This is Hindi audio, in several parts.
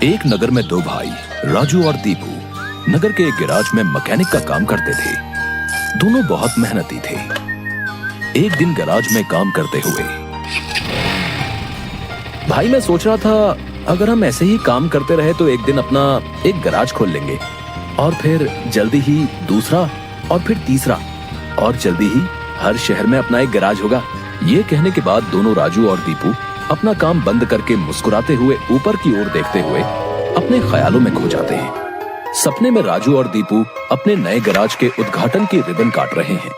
एक नगर में दो भाई राजू और दीपू नगर के एक गैराज में मैकेनिक का काम करते थे। दोनों बहुत मेहनती थे। एक दिन गैराज में काम करते हुए भाई मैं सोच रहा था, अगर हम ऐसे ही काम करते रहे तो एक दिन अपना एक गैराज खोल लेंगे और फिर जल्दी ही दूसरा और फिर तीसरा और जल्दी ही हर शहर में अपना एक गैराज होगा। ये कहने के बाद दोनों राजू और दीपू अपना काम बंद करके मुस्कुराते हुए ऊपर की ओर देखते हुए अपने ख्यालों में खो जाते हैं। सपने में राजू और दीपू अपने नए गैराज के उद्घाटन की रिबन काट रहे हैं।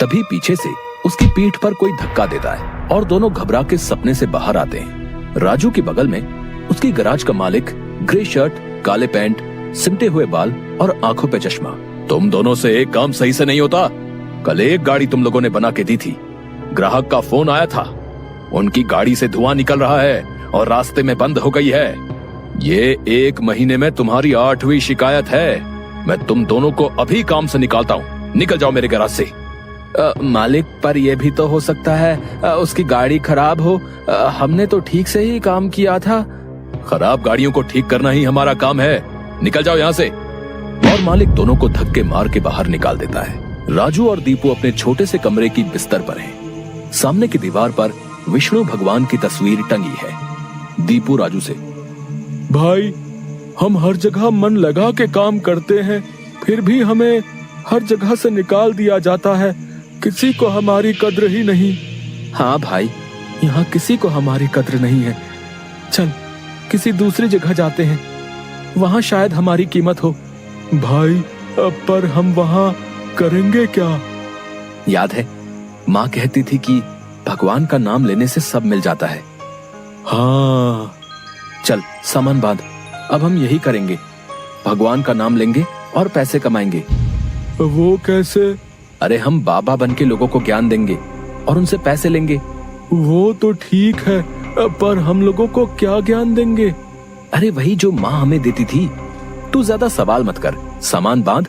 तभी पीछे से उसकी पीठ पर कोई धक्का देता है और दोनों घबरा के सपने से बाहर आते हैं। राजू के बगल में उसकी गैराज का मालिक, ग्रे शर्ट, काले पैंट, सिमटे हुए बाल और आंखों पे चश्मा। तुम दोनों से एक काम सही से नहीं होता। कल एक गाड़ी तुम लोगों ने बना के दी थी, ग्राहक का फोन आया था, उनकी गाड़ी से धुआं निकल रहा है और रास्ते में बंद हो गई है। ये 1 महीने में तुम्हारी 8वीं शिकायत है। मैं तुम दोनों को अभी काम से निकालता हूँ। निकल जाओ मेरे गैराज से। मालिक, पर यह भी तो हो सकता है उसकी गाड़ी खराब हो। हमने तो ठीक से ही काम किया था। खराब गाड़ियों को ठीक करना ही हमारा काम है। निकल जाओ यहाँ से। और मालिक दोनों को धक्के मार के बाहर निकाल देता है। राजू और दीपू अपने छोटे से कमरे की बिस्तर पर हैं। सामने की दीवार पर विष्णु भगवान की तस्वीर टंगी है। दीपू राजू से, भाई हम हर जगह मन लगा के काम करते हैं, फिर भी हमें हर जगह से निकाल दिया जाता है। किसी को हमारी कद्र ही नहीं। हाँ भाई, यहाँ किसी को हमारी कद्र नहीं है। चल किसी दूसरी जगह जाते हैं, वहाँ शायद हमारी कीमत हो। भाई पर हम वहाँ करेंगे क्या? याद है माँ कहती थी कि भगवान का नाम लेने से सब मिल जाता है। हाँ चल सामान बांध, अब हम यही करेंगे। भगवान का नाम लेंगे और पैसे कमाएंगे। वो कैसे? अरे हम बाबा बन के लोगों को ज्ञान देंगे और उनसे पैसे लेंगे। वो तो ठीक है, पर हम लोगों को क्या ज्ञान देंगे? अरे वही जो माँ हमें देती थी। तू ज्यादा सवाल मत कर, सामान बांध।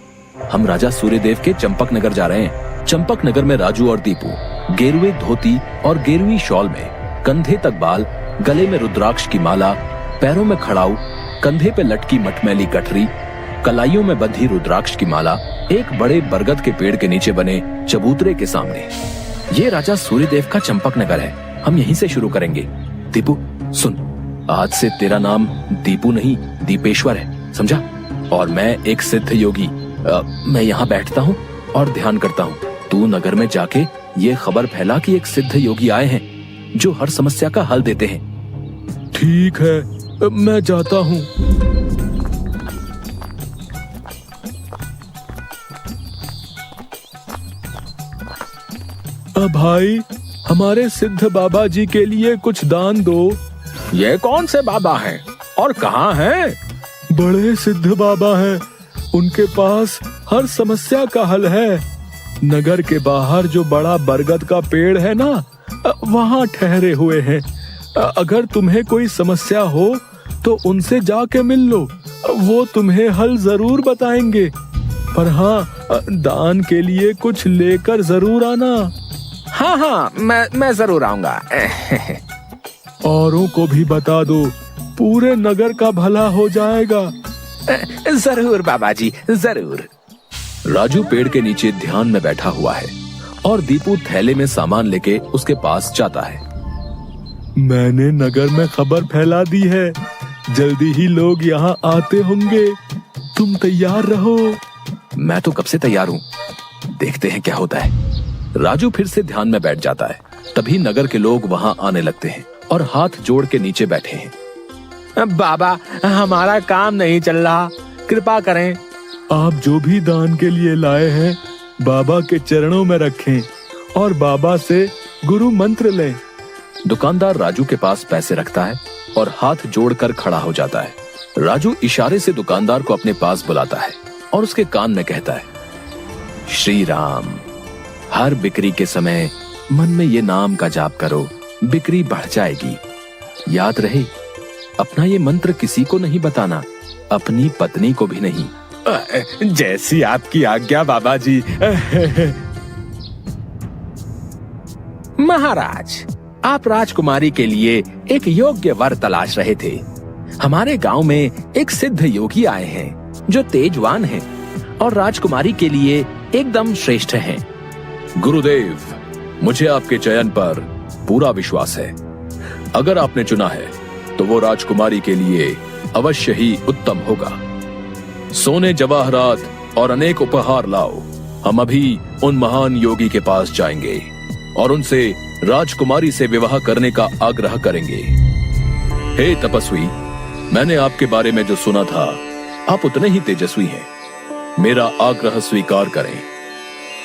हम राजा सूर्यदेव के चंपक नगर जा रहे हैं। चंपक नगर में राजू और दीपू गेरुए धोती और गेरुई शॉल में, कंधे तक बाल, गले में रुद्राक्ष की माला, पैरों में खड़ाऊ, कंधे पे लटकी मटमैली गठरी, कलाइयों में बंधी रुद्राक्ष की माला, एक बड़े बरगद के पेड़ के नीचे बने चबूतरे के सामने। ये राजा सूर्यदेव का चंपक नगर है। हम यहीं से शुरू करेंगे। दीपू सुन, आज से तेरा नाम दीपू नहीं दीपेश्वर है, समझा? और मैं एक सिद्ध योगी। मैं यहाँ बैठता हूँ और ध्यान करता हूँ। तू नगर में जाके ये खबर फैला कि एक सिद्ध योगी आए हैं जो हर समस्या का हल देते हैं। ठीक है, मैं जाता हूँ। भाई हमारे सिद्ध बाबा जी के लिए कुछ दान दो। ये कौन से बाबा हैं और कहाँ हैं? बड़े सिद्ध बाबा हैं, उनके पास हर समस्या का हल है। नगर के बाहर जो बड़ा बरगद का पेड़ है ना, वहाँ ठहरे हुए हैं। अगर तुम्हें कोई समस्या हो तो उनसे जाके मिल लो, वो तुम्हें हल जरूर बताएंगे। पर हाँ, दान के लिए कुछ लेकर जरूर आना। हाँ, मैं जरूर आऊंगा। औरों को भी बता दो, पूरे नगर का भला हो जाएगा। जरूर बाबा जी, जरूर। राजू पेड़ के नीचे ध्यान में बैठा हुआ है और दीपू थैले में सामान लेके उसके पास जाता है। मैंने नगर में खबर फैला दी है, जल्दी ही लोग यहाँ आते होंगे। तुम तैयार रहो। मैं तो कब से तैयार हूँ, देखते हैं क्या होता है। राजू फिर से ध्यान में बैठ जाता है। तभी नगर के लोग वहाँ आने लगते हैं और हाथ जोड़ के नीचे बैठे हैं। बाबा, हमारा काम नहीं चल रहा, कृपा करें। आप जो भी दान के लिए लाए हैं बाबा के चरणों में रखें और बाबा से गुरु मंत्र लें। दुकानदार राजू के पास पैसे रखता है और हाथ जोड़कर खड़ा हो जाता है। राजू इशारे से दुकानदार को अपने पास बुलाता है और उसके कान में कहता है, श्री राम। हर बिक्री के समय मन में ये नाम का जाप करो, बिक्री बढ़ जाएगी। याद रहे, अपना ये मंत्र किसी को नहीं बताना, अपनी पत्नी को भी नहीं। जैसी आपकी आज्ञा बाबा जी। महाराज, आप राजकुमारी के लिए एक योग्य वर तलाश रहे थे। हमारे गांव में एक सिद्ध योगी आए हैं जो तेजवान हैं और राजकुमारी के लिए एकदम श्रेष्ठ हैं। गुरुदेव, मुझे आपके चयन पर पूरा विश्वास है। अगर आपने चुना है तो वो राजकुमारी के लिए अवश्य ही उत्तम होगा। सोने जवाहरात और अनेक उपहार लाओ। हम अभी उन महान योगी के पास जाएंगे और उनसे राजकुमारी से विवाह करने का आग्रह करेंगे। हे तपस्वी, मैंने आपके बारे में जो सुना था, आप उतने ही तेजस्वी हैं। मेरा आग्रह स्वीकार करें।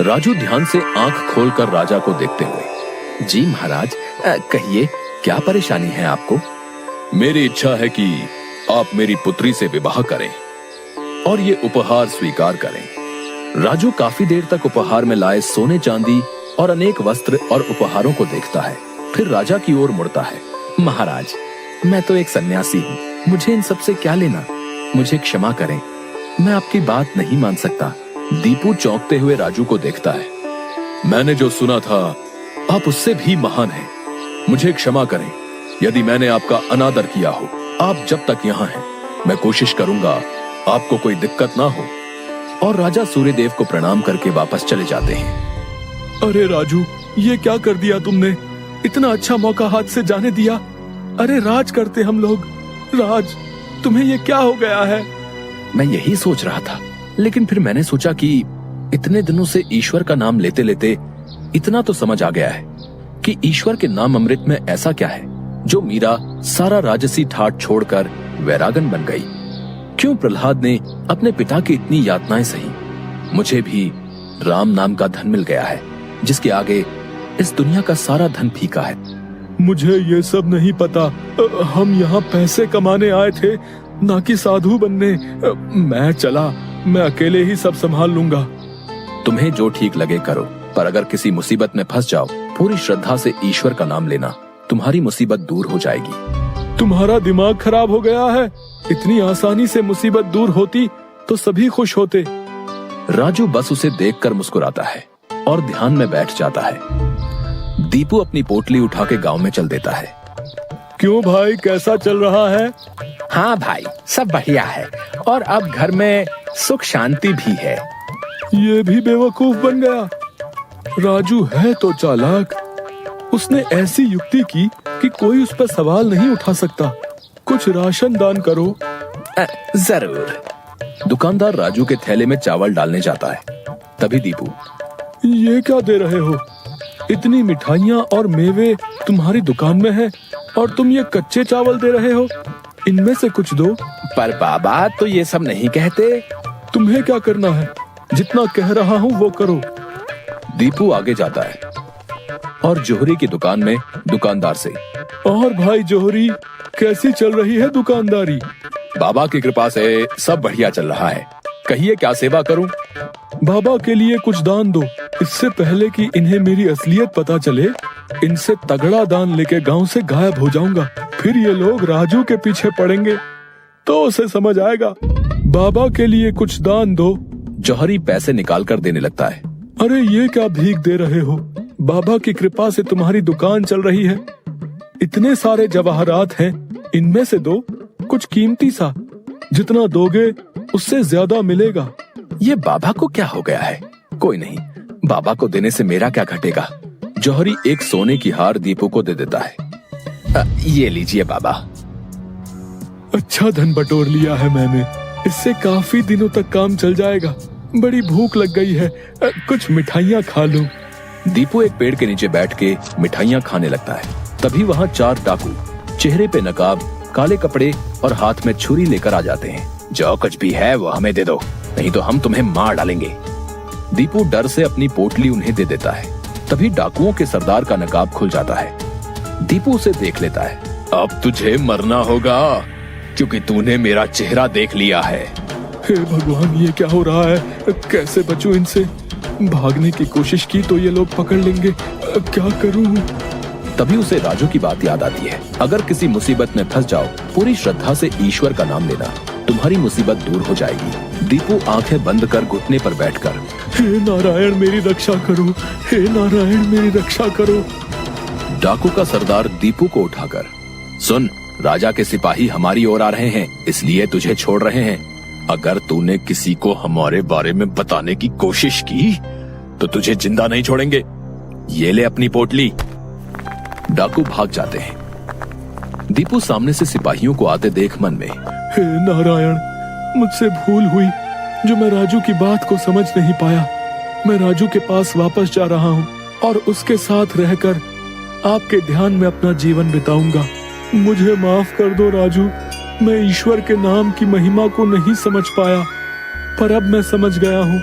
राजू ध्यान से आंख खोलकर राजा को देखते हुए, जी महाराज, कहिए क्या परेशानी है आपको? मेरी इच्छा है कि आप मेरी पुत्री से विवाह करें और ये उपहार स्वीकार करें। राजू काफी देर तक उपहार में लाए सोने चांदी और अनेक वस्त्र और उपहारों को देखता है, फिर राजा की ओर मुड़ता है। महाराज, मैं तो एक सन्यासी हूँ, मुझे इन सब से क्या लेना? मुझे क्षमा करें, मैं आपकी बात नहीं मान सकता। दीपू चौंकते हुए राजू को देखता है। मैंने जो सुना था, आप उससे भी महान हैं। मुझे क्षमा करें यदि मैंने आपका अनादर किया हो। आप जब तक यहाँ हैं, मैं कोशिश करूंगा आपको कोई दिक्कत ना हो। और राजा सूर्यदेव को प्रणाम करके वापस चले जाते हैं। अरे राजू, ये क्या कर दिया तुमने? इतना अच्छा मौका हाथ से जाने दिया। अरे राज करते हम लोग। राज, तुम्हें ये क्या हो गया है? मैं यही सोच रहा था, लेकिन फिर मैंने सोचा कि इतने दिनों से ईश्वर का नाम लेते लेते इतना तो समझ आ गया है कि ईश्वर के नाम अमृत में ऐसा क्या है जो मीरा सारा राजसी ठाट छोड़कर वैरागन बन गई। क्यों प्रहलाद ने अपने पिता की इतनी यातनाएं सही? मुझे भी राम नाम का धन मिल गया है जिसके आगे इस दुनिया का सारा धन फीका है। मुझे ये सब नहीं पता। हम यहाँ पैसे कमाने आए थे, ना कि साधु बनने। मैं चला, मैं अकेले ही सब संभाल लूंगा। तुम्हें जो ठीक लगे करो, पर अगर किसी मुसीबत में फंस जाओ, पूरी श्रद्धा से ईश्वर का नाम लेना, तुम्हारी मुसीबत दूर हो जाएगी। तुम्हारा दिमाग खराब हो गया है? इतनी आसानी से मुसीबत दूर होती तो सभी खुश होते। राजू बस उसे देखकर मुस्कुराता है और ध्यान में बैठ जाता है। दीपू अपनी पोटली उठा के गांव में चल देता है। क्यों भाई, कैसा चल रहा है? हाँ भाई, सब बढ़िया है और अब घर में सुख शांति भी है। ये भी बेवकूफ बन गया। राजू है तो चालाक। उसने ऐसी युक्ति की कि कोई उस पर सवाल नहीं उठा सकता। कुछ राशन दान करो। जरूर। दुकानदार राजू के थैले में चावल डालने जाता है। तभी दीपू, ये क्या दे रहे हो? इतनी मिठाइयाँ और मेवे तुम्हारी दुकान में है और तुम ये कच्चे चावल दे रहे हो? इनमें से कुछ दो। पर बाबा तो ये सब नहीं कहते। तुम्हें क्या करना है? जितना कह रहा हूँ वो करो। दीपू आगे जाता है और जोहरी की दुकान में दुकानदार से, और भाई जोहरी, कैसी चल रही है दुकानदारी? बाबा की कृपा से सब बढ़िया चल रहा है। कहिए क्या सेवा करूं? बाबा के लिए कुछ दान दो। इससे पहले कि इन्हें मेरी असलियत पता चले, इनसे तगड़ा दान लेके गांव से गायब हो जाऊंगा। फिर ये लोग राजू के पीछे पड़ेंगे तो उसे समझ आएगा। बाबा के लिए कुछ दान दो। जौहरी पैसे निकाल कर देने लगता है। अरे ये क्या भीख दे रहे हो? बाबा की कृपा से तुम्हारी दुकान चल रही है। इतने सारे जवाहरात हैं, इनमें से दो, कुछ कीमती सा। जितना दोगे उससे ज्यादा मिलेगा। ये बाबा को क्या हो गया है? कोई नहीं, बाबा को देने से मेरा क्या घटेगा। जौहरी एक सोने की हार दीपू को दे देता है। ये लीजिए बाबा। अच्छा धन बटोर लिया है मैंने। इससे काफी दिनों तक काम चल जाएगा। बड़ी भूख लग गई है, कुछ मिठाइयाँ खा लूं। दीपू एक पेड़ के नीचे बैठ के मिठाइयाँ खाने लगता है। तभी वहाँ 4 डाकू, चेहरे पे नकाब, काले कपड़े और हाथ में छुरी लेकर आ जाते हैं। जो कुछ भी है वो हमें दे दो, नहीं तो हम तुम्हें मार डालेंगे। दीपू डर से अपनी पोटली उन्हें दे देता है। तभी डाकुओं के सरदार का नकाब खुल जाता है। दीपू उसे देख लेता है। अब तुझे मरना होगा क्योंकि तूने मेरा चेहरा देख लिया है। हे भगवान, ये क्या हो रहा है? कैसे बचूं इनसे? भागने की कोशिश की तो ये लोग पकड़ लेंगे। क्या करूं? तभी उसे राजू की बात याद आती है। अगर किसी मुसीबत में फंस जाओ, पूरी श्रद्धा से ईश्वर का नाम लेना, तुम्हारी मुसीबत दूर हो जाएगी। दीपू आंखें बंद कर घुटने पर बैठकर, हे नारायण मेरी रक्षा करो, हे नारायण मेरी रक्षा करो। डाकू का सरदार दीपू को उठाकर, सुन, राजा के सिपाही हमारी ओर आ रहे हैं, इसलिए तुझे छोड़ रहे हैं। अगर तूने किसी को हमारे बारे में बताने की कोशिश की तो तुझे जिंदा नहीं छोड़ेंगे। ये ले अपनी पोटली। डाकू भाग जाते हैं। दीपू सामने से सिपाहियों को आते देख मन में, हे नारायण, मुझसे भूल हुई जो मैं राजू की बात को समझ नहीं पाया। मैं राजू के पास वापस जा रहा हूँ और उसके साथ रहकर आपके ध्यान में अपना जीवन बिताऊंगा। मुझे माफ कर दो राजू, मैं ईश्वर के नाम की महिमा को नहीं समझ पाया, पर अब मैं समझ गया हूँ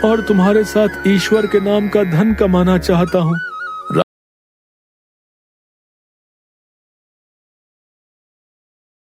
और तुम्हारे साथ ईश्वर के नाम का धन कमाना चाहता हूँ।